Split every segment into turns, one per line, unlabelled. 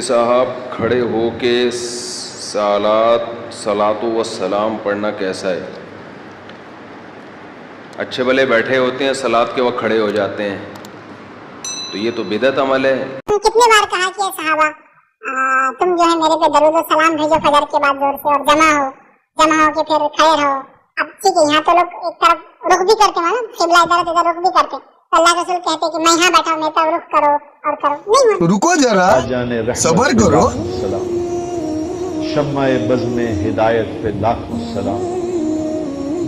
صاحب کھڑے ہو کے صلاۃ و سلام پڑھنا کیسا ہے؟ اچھے بھلے بیٹھے ہوتے ہیں، صلاۃ کے وقت کھڑے ہو جاتے ہیں، تو یہ تو بدعت عمل ہے۔
کتنی بار کہا کہ صحابہ تم جو ہے میرے پہ درود و سلام بھیجو فجر کے بعد زور سے، اور جمع ہو کے پھر کھڑے رہو۔ اب ٹھیک ہے، یہاں تو لوگ ایک طرف رخ بھی کرتے ہیں نا، قبلہ ادھر ادھر رخ بھی کرتے ہیں، تو اللہ کے رسول کہتے کہ میں یہاں بیٹھا ہوں، میری طرف رخ کرو اور کرو، نہیں
رکو ذرا، صبر کرو۔
شمع بزم ہدایت پہ لاکھوں سلام،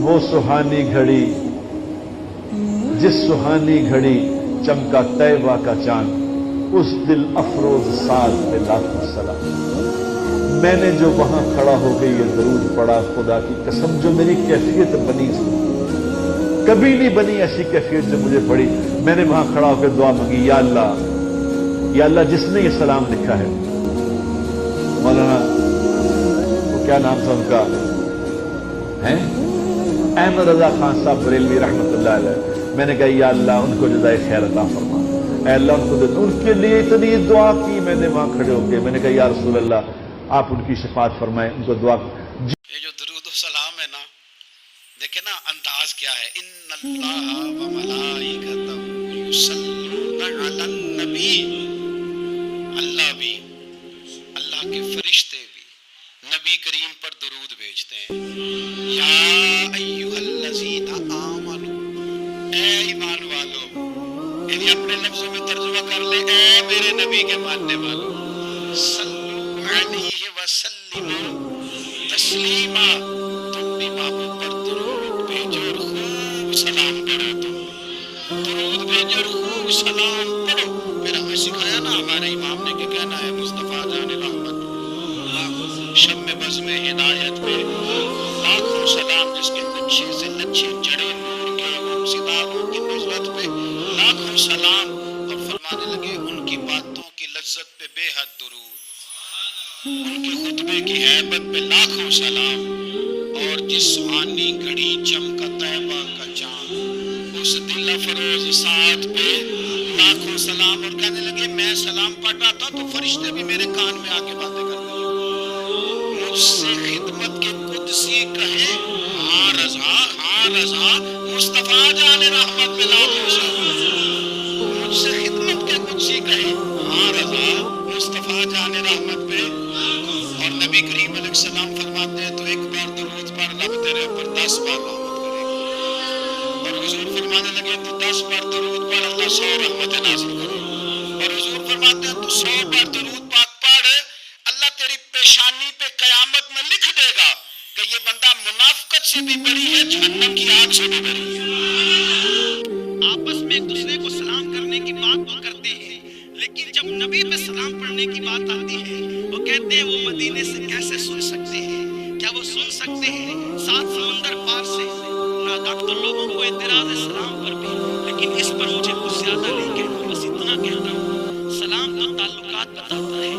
وہ سہانی گھڑی جس سہانی گھڑی چمکا طیبہ کا چاند، اس دل افروز ساز پہ لاکھوں سلام۔ میں نے جو وہاں کھڑا ہو کے یہ درود پڑھا، خدا کی قسم جو میری کیفیت بنی، کبھی نہیں بنی ایسی کیفیت جو مجھے پڑی۔ میں نے وہاں کھڑا ہو کے دعا مانگی، یا اللہ جس نے یہ سلام لکھا ہے، مولانا وہ کیا نام تھا ان کا، احمد رضا خان صاحب بریلوی رحمۃ اللہ علیہ، میں نے کہا یا اللہ ان کو جزائے خیر عطا فرما، اے اللہ ان کے لیے اتنی دعا کی۔ میں نے وہاں کھڑے ہو کے میں نے کہا یا رسول اللہ آپ ان کی شفاعت فرمائیں، ان کو دعا۔
یہ جو درود و سلام ہے نا، دیکھیں نا انداز کیا ہے، ان اللہ و ملائکتہ یصلون علی النبی، اللہ بھی، اللہ کے فرشتے بھی نبی کریم پر درود بھیجتے ہیں۔ یا ایھا الذین آمنوا، اے ایمان والو، یعنی اپنے لفظوں میں ترجمہ کر لے، اے میرے نبی کے ماننے والو، صلو علیہ وسلموا تسلیما، تم بھی محبوب پر درود بھیجو اور خوب سلام پڑھو، تم درود بھیجو اور خوب سلام پڑھو۔ پھر ہمیں سکھایا نا ہمارے امام نے کہ کہنا ہے مصطفیٰ جان رحمت شم بزم ہدایت میں لاکھوں سلام، جس کے لچھے سے لچھے جڑے نور کے سداغوں کی نسبت پہ لاکھوں سلام، اور فرمانے لگے ان کی باتوں کی لذت پہ بے حد درود، ان کے خطبے کی ہیبت پہ لاکھوں سلام، اور جس سہانی گھڑی چمکا طیبہ کا چاند، اس دل افروز ساتھ پہ لاکھوں سلام۔ اور کہنے لگے میں سلام پڑھ رہا تھا تو فرشتے بھی میرے کان میں آ کے باتیں کرنے لگے، مجھ سے خدمت کے قدسی کہے ہاں رضا مصطفیٰ جان رحمت پہ لاکھوں سلام، مجھ سے خدمت کے قدسی کہے ہاں رضا مصطفیٰ جان رحمت پہ۔ اور نبی کریم علیہ السلام فرماتے ہیں تو ایک بار درود پڑھ رب تیرے اوپر 10 بار رحمت کرے گا، اور حضور فرمانے لگے تو 10 بار درود پڑھ اللہ 100 رحمتیں نازل کرے گا، اور حضور فرماتے ہیں تو 100 بار درود پاک پڑھ اللہ تیری پیشانی پہ قیامت میں لکھ دے گا کہ یہ بندہ منافقت سے بھی بری ہے، جہنم کی آگ سے بھی بری ہے۔ آپس میں ایک دوسرے کو سلام کرنے کی بات تو کرتے ہیں، لیکن جب نبی پہ سلام پڑھنے کی بات آتی ہے وہ کہتے ہیں وہ مدینے سے کیسے سن سکتے ہیں، کیا وہ سن سکتے ہیں 7 سمندر پار سے؟ ناگاہ تو لوگوں کو اعتراض ہے سلام پر بھی، لیکن اس پر مجھے کچھ زیادہ نہیں کہنا، بس اتنا کہتا ہوں سلام تو تعلقات بتاتا ہے،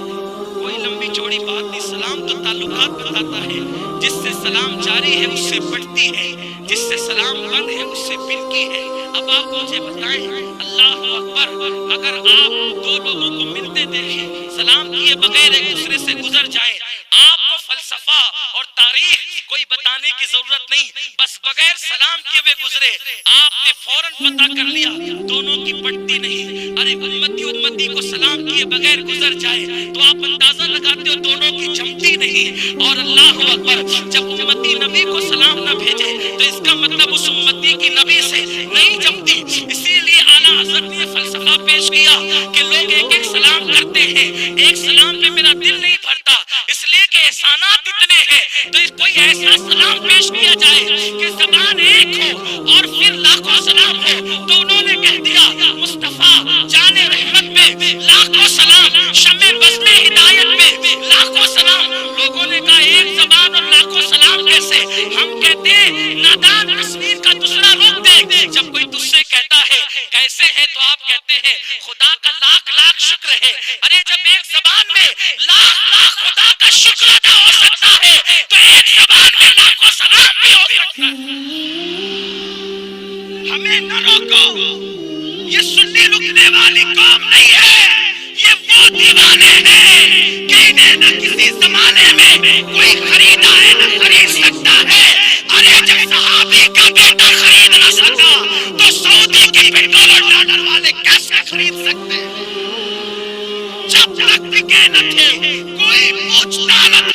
کوئی لمبی چوڑی بات نہیں، سلام تو تعلقات بتاتا ہے، جس سے سلام جاری ہے اس سے بڑھتی ہے، جس سے سلام بند ہے اس سے بنتی ہے۔ اب آپ مجھے بتائیں، اللہ اکبر، اگر آپ 2 لوگوں کو ملتے دیکھیں سلام کیے بغیر ایک دوسرے سے گزر جائیں، آپ کو فلسفہ اور تاریخ کوئی بتانے کی ضرورت نہیں، بس بغیر سلام کیے ہوئے گزرے آپ نے فوراً پتہ کر لیا دونوں کی پٹتی نہیں۔ ارے امتی کو سلام کیے بغیر گزر جائے تو آپ اندازہ لگاتے ہو دونوں کی جمتی نہیں۔ اور اللہ اکبر، جب امتی نبی کو سلام نہ بھیجے تو اس کا مطلب اس امتی کی نبی سے نہیں جمتی۔ اسی لیے اعلیٰ حضرت نے فلسفہ پیش کیا کہ لوگ ایک ایک سلام کرتے ہیں، ایک سلام پہ میرا دل نہیں بھرتا، اس لیے کہ احسانات اتنے ہیں، تو کوئی ایسا سلام پیش کیا جائے کہ زبان ایک ہو اور پھر لاکھوں سلام ہو۔ تو انہوں نے کہہ دیا مصطفیٰ جان رحمت پہ لاکھوں سلام، شمع بزم ہدایت پہ لاکھوں سلام۔ لوگوں نے کہا ایک زبان اور لاکھوں سلام کیسے؟ ہم کہتے ہیں نادان تصویر کا دوسرا رخ دیکھ، جب کوئی تجھ سے کہتا ہے کیسے ہے تو آپ کہتے ہیں خدا کا لاکھ لاکھ شکر ہے۔ ارے جب ایک زبان میں لاکھ لاکھ خدا کا شکر ادا ہو سکتا ہے تو ایک زبان میں لاکھوں سلام بھی ہو سکتا ہے۔ ہمیں نہ روکو، یہ سنی رکنے والی قوم نہیں ہے، یہ وہ دیوانے ہیں کسی زمانے میں کوئی خریدا ہے نہ خرید سکتا ہے. ارے جب صحابی کا بیٹا خرید نہ سکا تو سعودی کے $1 والے کیسے خرید سکتے ہیں؟ جب تک ٹکے نہ تھے کوئی پوچھتا نہ